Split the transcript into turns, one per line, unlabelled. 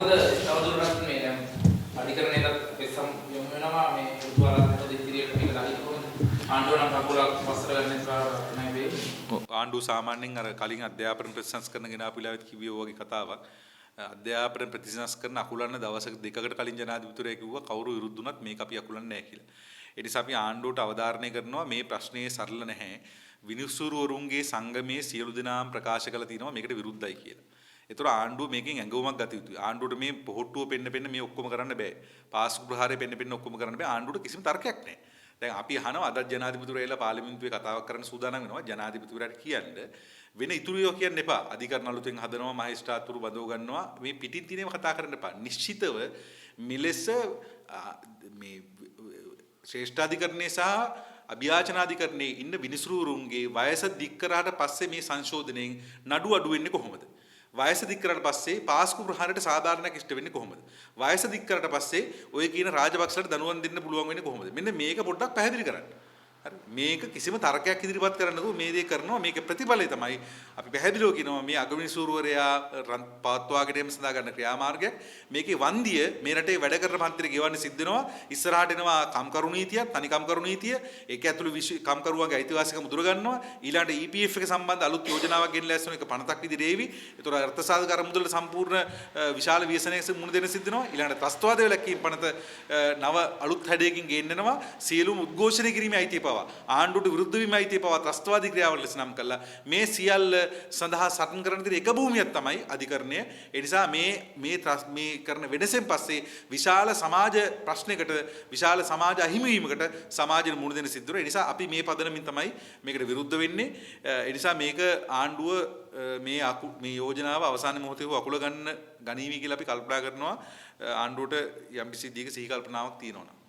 තවදුරටත් මේ දැන් අධිකරණයට පෙස්සම් යොමු වෙනවා මේ උතුවලකට දෙතිරියට මේක දාලා කොහොමද ආණ්ඩුව නම් කකුලක් පස්සට ගන්න එක නෑ වෙයි.
ආණ්ඩුව සාමාන්‍යයෙන් අර කලින් අධ්‍යාපන ප්‍රතිසංස්කරණ ගෙන ආපු වෙලාවෙත් කිව්වේ වගේ කතාවක්. අධ්‍යාපන ප්‍රතිසංස්කරණ අකුලන්න දවසක දෙකකට කලින් ජනාධිපතිවරයා කිව්වා කවුරු විරුද්ධ වුණත් මේක අපි අකුලන්නේ නැහැ කියලා. ඒ නිසා අපි ආණ්ඩුවට අවධාරණය කරනවා මේ ප්‍රශ්නේ සරල නැහැ. විනිසුරුවරුන්ගේ සංගමයේ සියලු දෙනාම ප්‍රකාශ කළා තියෙනවා මේකට විරුද්ධයි කියලා. ඒතර ආණ්ඩුව මේකෙන් ඇඟවුමක් ගත යුතුයි. ආණ්ඩුවට මේ පොහොට්ටුව පෙන්න මේ ඔක්කොම කරන්න බෑ. පාස්කු ප්‍රහාරය පෙන්න ඔක්කොම කරන්න බෑ. ආණ්ඩුවට කිසිම තර්කයක් නැහැ. දැන් අපි අහනවා අද ජනාධිපතිවරයාලා පාර්ලිමේන්තුවේ කතාවක් කරන්න සූදානම් වෙනවා. ජනාධිපතිවරයාට කියන්න වෙන ඉතුරුයෝ කියන්න එපා. අධිකරණ අලුතෙන් හදනවා මහේස්ත්‍රාත්වරු බඳව ගන්නවා. මේ පිටින් තිනේම කතා කරන්න එපා. නිශ්චිතව මෙලෙස මේ ශ්‍රේෂ්ඨාධිකරණයේ සහ අභියාචනාධිකරණයේ ඉන්න විනිසුරුවරුන්ගේ වයස දික් කරාට පස්සේ මේ සංශෝධනයෙන් නඩු අඩු වෙන්නේ කොහොමද? වයස දික් කරාට පස්සේ පාස්කු ප්‍රහාරයට සාධාරණයක් ඉෂ්ට වෙන්නේ කොහොමද? වයස දික් කරාට පස්සේ ඔය කියන රාජපක්ෂලට දනුවම් දෙන්න පුළුවන් වෙන්නේ කොහොමද? මෙන්න මේක පොඩ්ඩක් පැහැදිලි කරන්න. හරි මේක කිසිම තර්කයක් ඉදිරිපත් කරන්න නෑ මේ දේ කරනවා මේක ප්‍රතිඵලය තමයි අපි පැහැදිලිව කියනවා මේ අගවිනිසුරුවරයා පවත්වාගෙන යෑම සඳහා ගන්න ක්‍රියාමාර්ගයක් මේකේ වන්දිය මේ රටේ වැඩ කරන මන්ත්‍රී ගෙවන්න සිද්ධ වෙනවා ඉස්සරහට එනවා කම්කරු නීතිය තනි කම්කරු නීතිය ඒක ඇතුළු කම්කරුවන්ගේ අයිතිවාසිකම් දුර ගන්නවා ඊළඟට EPF එක සම්බන්ධ අලුත් යෝජනාවක් ගෙනලා ඇස්සන එක පනතක් විදිහට ඒවි ඒතර අර්ථ සාධක අරමුදල සම්පූර්ණ විශාල ව්‍යසනයක මුණ දෙන්න සිද්ධ වෙනවා ඊළඟට ත්‍රස්තවාදය වැළැක්වීම පනත නව අලුත් හැඩයකින් ගෙන්නනවා සියලුම උද්ඝෝෂණය කිරීමේ අයිතිය ආණ්ඩුවට විරුද්ධ වීම අයිතිය පවා ත්‍රස්තවාදී ක්‍රියාවල ලෙස නම් කළා මේ සියල්ල සඳහා සටන් කරන තියෙන එක භූමියක් තමයි අධිකරණය ඒ නිසා මේ කරන වෙනසෙන් පස්සේ විශාල සමාජ ප්‍රශ්නයකට විශාල සමාජ අහිමිවීමකට සමාජෙ මුහුණ දෙන්න සිද්ධ වෙනවා ඒ නිසා අපි මේ පදනමින් තමයි මේකට විරුද්ධ වෙන්නේ ඒ නිසා මේක ආණ්ඩුව මේ යෝජනාව අවසාන මොහොතේ අකුල ගනීවි කියලා අපි කල්පනා කරනවා ආණ්ඩුවට යම්කිසි දීක සිහි කල්පනාවක් තියෙනවා